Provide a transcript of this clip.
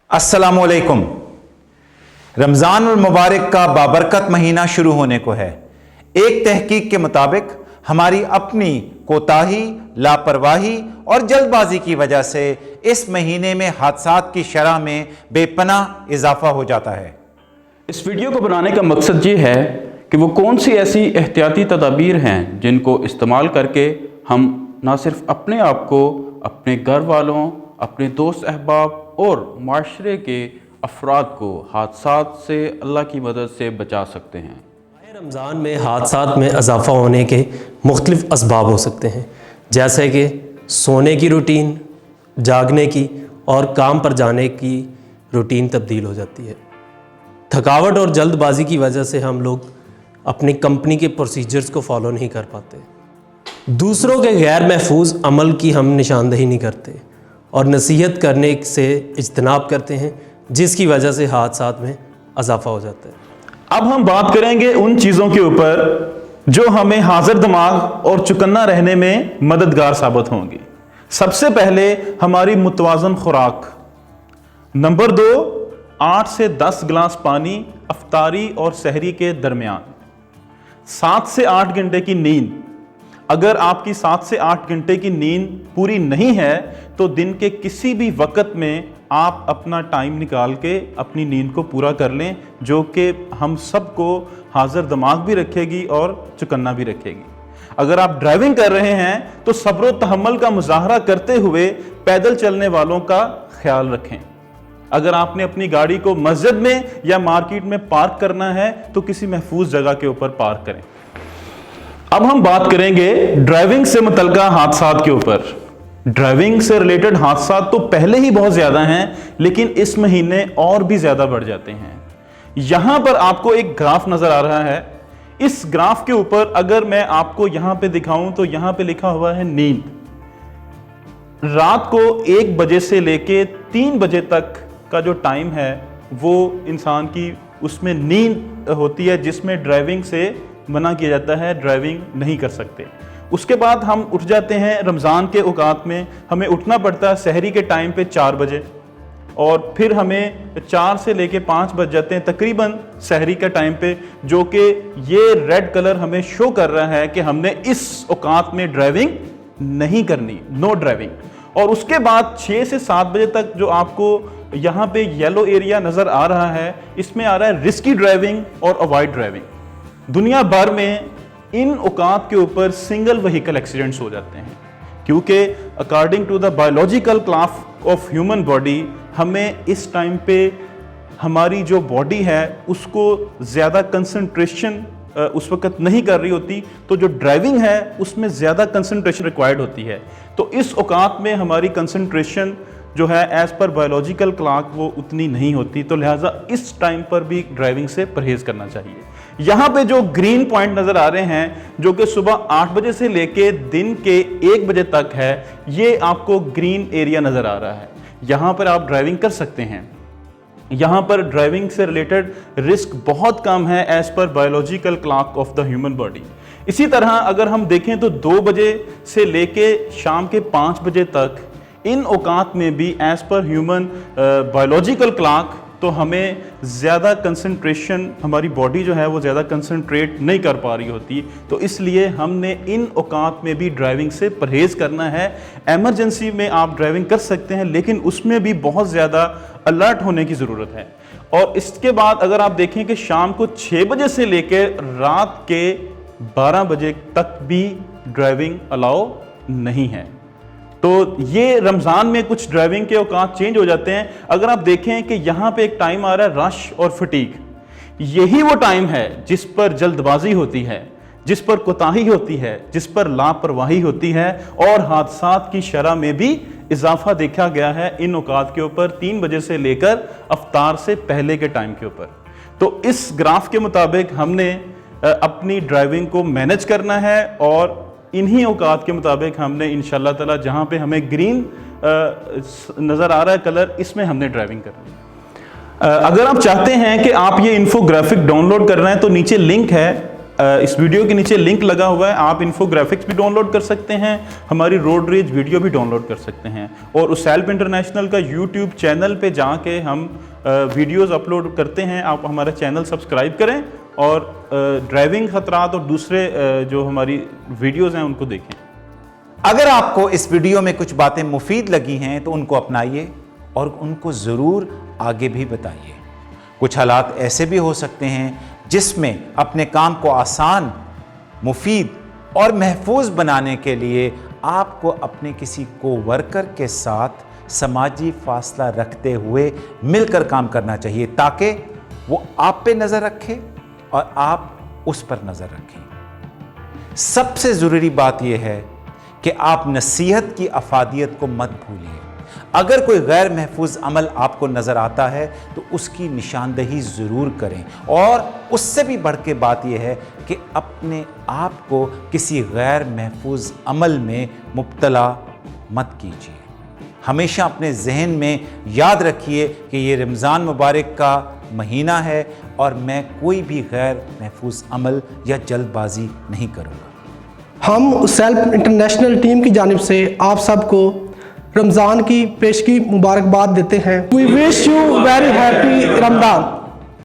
अस्सलामुअलैकुम। रमज़ान मुबारक का बाबरकत महीना शुरू होने को है। एक तहकीक के मुताबिक हमारी अपनी कोताही, लापरवाही और जल्दबाजी की वजह से इस महीने में हादसात की शरह में बेपनाह इजाफा हो जाता है। इस वीडियो को बनाने का मकसद ये है कि वो कौन सी ऐसी एहतियाती तदाबीर हैं जिनको इस्तेमाल करके हम ना सिर्फ अपने आप को, अपने घर वालों, अपने दोस्त अहबाब और माशरे के अफराद को हादसात से अल्लाह की मदद से बचा सकते हैं। रमज़ान में हादसात में इजाफ़ा होने के मुख्तलिफ़ असबाब हो सकते हैं, जैसे कि सोने की रूटीन, जागने की और काम पर जाने की रूटीन तब्दील हो जाती है। थकावट और जल्दबाजी की वजह से हम लोग अपनी कंपनी के प्रोसीजर्स को फॉलो नहीं कर पाते। दूसरों के गैर महफूज अमल की हम निशानदही नहीं करते और नसीहत करने से इज्तनाब करते हैं, जिसकी वजह से हादसात में इजाफा हो जाता है। अब हम बात करेंगे उन चीज़ों के ऊपर जो हमें हाजिर दिमाग और चुकन्ना रहने में मददगार साबित होंगी। सबसे पहले हमारी मुतवाज़न खुराक। नंबर 2, 8 से 10 गिलास पानी अफ्तारी और सहरी के दरमियान। 7 से 8 घंटे की नींद। अगर आपकी 7 से 8 घंटे की नींद पूरी नहीं है तो दिन के किसी भी वक्त में आप अपना टाइम निकाल के अपनी नींद को पूरा कर लें, जो कि हम सबको हाजिर दिमाग भी रखेगी और चुकन्ना भी रखेगी। अगर आप ड्राइविंग कर रहे हैं तो सब्र व तहम्मुल का मुजाहरा करते हुए पैदल चलने वालों का ख्याल रखें। अगर आपने अपनी गाड़ी को मस्जिद में या मार्केट में पार्क करना है तो किसी महफूज जगह के ऊपर पार्क करें। अब हम बात करेंगे ड्राइविंग से मुतल्लिका हादसात के ऊपर। ड्राइविंग से रिलेटेड हादसात तो पहले ही बहुत ज़्यादा हैं, लेकिन इस महीने और भी ज़्यादा बढ़ जाते हैं। यहां पर आपको एक ग्राफ नज़र आ रहा है। इस ग्राफ के ऊपर अगर मैं आपको यहां पे दिखाऊं तो यहां पे लिखा हुआ है नींद। रात को 1 बजे से लेके 3 बजे तक का जो टाइम है वो इंसान की उसमें नींद होती है, जिसमें ड्राइविंग से मना किया जाता है, ड्राइविंग नहीं कर सकते। उसके बाद हम उठ जाते हैं रमज़ान के औकात में। हमें उठना पड़ता है सहरी के टाइम पे 4 बजे, और फिर हमें 4 से लेके 5 बज जाते हैं तकरीबन सहरी का टाइम पे, जो कि ये रेड कलर हमें शो कर रहा है कि हमने इस औकात में ड्राइविंग नहीं करनी, नो ड्राइविंग। और उसके बाद 6 से 7 बजे तक जो आपको यहाँ पे येलो एरिया नज़र आ रहा है, इसमें आ रहा है रिस्की ड्राइविंग और अवॉइड ड्राइविंग। दुनिया भर में इन औकात के ऊपर सिंगल व्हीकल एक्सीडेंट्स हो जाते हैं, क्योंकि according to the biological clock of human body हमें इस टाइम पे हमारी जो बॉडी है उसको ज़्यादा कंसंट्रेशन उस वक्त नहीं कर रही होती, तो जो ड्राइविंग है उसमें ज़्यादा कंसंट्रेशन रिक्वायर्ड होती है। तो इस औकात में हमारी कंसंट्रेशन जो है एज़ पर बायोलॉजिकल क्लॉक वो उतनी नहीं होती, तो लिहाजा इस टाइम पर भी ड्राइविंग से परहेज़ करना चाहिए। यहाँ पे जो ग्रीन पॉइंट नज़र आ रहे हैं, जो कि सुबह 8 बजे से लेके दिन के 1 बजे तक है, ये आपको ग्रीन एरिया नज़र आ रहा है। यहाँ पर आप ड्राइविंग कर सकते हैं। यहाँ पर ड्राइविंग से रिलेटेड रिस्क बहुत कम है as per biological clock of the human body. इसी तरह अगर हम देखें तो 2 बजे से लेके शाम के 5 बजे तक इन औकात में भी as per human biological clock तो हमें ज़्यादा कंसंट्रेशन, हमारी बॉडी जो है वो ज़्यादा कंसंट्रेट नहीं कर पा रही होती, तो इसलिए हमने इन औकात में भी ड्राइविंग से परहेज़ करना है। एमरजेंसी में आप ड्राइविंग कर सकते हैं, लेकिन उसमें भी बहुत ज़्यादा अलर्ट होने की ज़रूरत है। और इसके बाद अगर आप देखें कि शाम को 6 बजे से लेकर रात के 12 बजे तक भी ड्राइविंग अलाउ नहीं है। तो ये रमज़ान में कुछ ड्राइविंग के औकात चेंज हो जाते हैं। अगर आप देखें कि यहाँ पे एक टाइम आ रहा है रश और फटीग, यही वो टाइम है जिस पर जल्दबाजी होती है, जिस पर कोताही होती है, जिस पर लापरवाही होती है, और हादसात की शरह में भी इजाफा देखा गया है इन औकात के ऊपर 3 बजे से लेकर अफ्तार से पहले के टाइम के ऊपर। तो इस ग्राफ के मुताबिक हमने अपनी ड्राइविंग को मैनेज करना है, और इन्हीं औकात के मुताबिक हमने इंशाअल्लाह ताला जहाँ पे हमें ग्रीन नज़र आ रहा है कलर, इसमें हमने ड्राइविंग करनी है। अगर आप चाहते हैं कि आप ये इन्फोग्राफिक डाउनलोड करना है तो नीचे लिंक है, इस वीडियो के नीचे लिंक लगा हुआ है, आप इन्फोग्राफिक्स भी डाउनलोड कर सकते हैं, हमारी रोड रेज वीडियो भी डाउनलोड कर सकते हैं। और USALP इंटरनेशनल का यूट्यूब चैनल पे जाके हम वीडियोस अपलोड करते हैं, आप हमारा चैनल सब्सक्राइब करें और ड्राइविंग खतरात और दूसरे जो हमारी वीडियोस हैं उनको देखें। अगर आपको इस वीडियो में कुछ बातें मुफीद लगी हैं तो उनको अपनाइए और उनको ज़रूर आगे भी बताइए। कुछ हालात ऐसे भी हो सकते हैं जिसमें अपने काम को आसान, मुफीद और महफूज बनाने के लिए आपको अपने किसी कोवर्कर के साथ समाजी फासला रखते हुए मिलकर काम करना चाहिए, ताकि वो आप पे नज़र रखे और आप उस पर नज़र रखें। सबसे ज़रूरी बात यह है कि आप नसीहत की अफादियत को मत भूलिए। अगर कोई गैर महफूज अमल आपको नज़र आता है तो उसकी निशानदही ज़रूर करें, और उससे भी बढ़ के बात यह है कि अपने आप को किसी गैर महफूज अमल में मुब्तला मत कीजिए। हमेशा अपने जहन में याद रखिए कि ये रमज़ान मुबारक का महीना है और मैं कोई भी गैर महफूज अमल या जल्दबाजी नहीं करूँगा। हम USALP इंटरनेशनल टीम की जानिब से आप सबको रमज़ान की पेशगी मुबारकबाद देते हैं। We wish you very happy Ramzan.